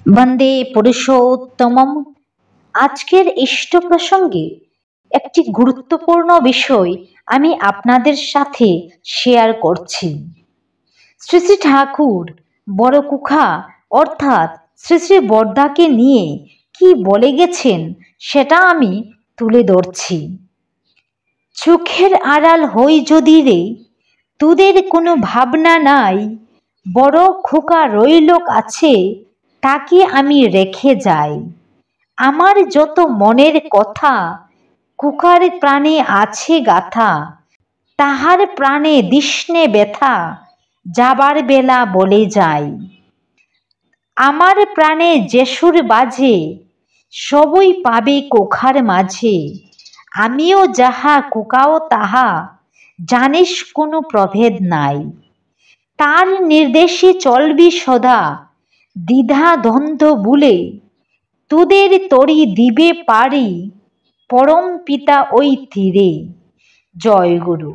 বন্দে পুরুষোত্তমম। আজকের ইষ্ট প্রসঙ্গে একটি গুরুত্বপূর্ণ বিষয় আমি আপনাদের সাথে শেয়ার করছি। শ্রী শ্রী ঠাকুর বড় কুখা অর্থাৎ শ্রী শ্রী বরদাকে নিয়ে কি বলে গেছেন সেটা আমি তুলে ধরছি। চোখের আড়াল হই যদি রে, তোদের কোনো ভাবনা নাই, বড় খোকা রইল কাছে, তাকে আমি রেখে যাই। আমার যত মনের কথা, কুকার প্রাণে আছে গাথা, তাহার প্রাণে দিসনে ব্যথা, যাবার বেলা বলে যাই। আমার প্রাণে যেসুর বাজে, সবই পাবে কোখার মাঝে, আমিও যাহা কুকাও তাহা, জানিস কোনো প্রভেদ নাই। তার নির্দেশে চলবি সদা, দ্বিধা দ্বন্দ্ব ভুলে, তোদের তরি দিবে পারি, পরম পিতা ওই তীরে। জয় গুরু।